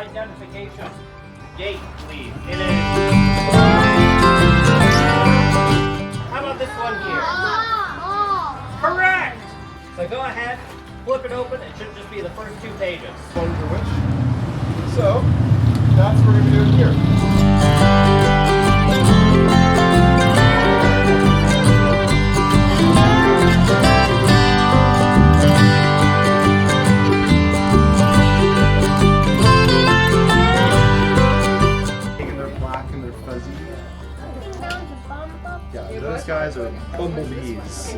identification gate, please. It is. How about this one here? Correct! So go ahead, flip it open. It should just be the first 2 pages. One for which? So, that's what we're going to be doing here. They're black and they're fuzzy. Yeah, those guys are bumblebees.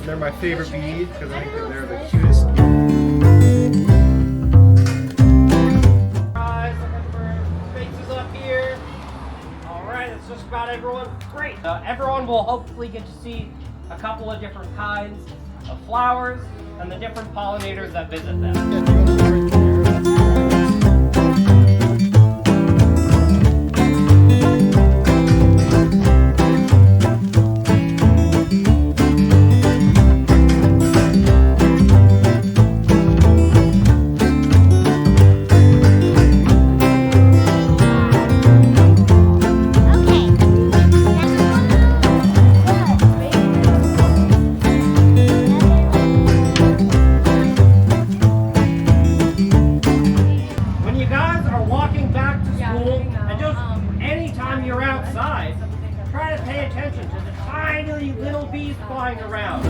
They're my favorite bee because I think that they're the cutest. Guys, looking for faces up here. All right, that's just about everyone. Great. Everyone will hopefully get to see a couple of different kinds of flowers and the different pollinators that visit them. Try to pay attention to the tiny little bees flying around.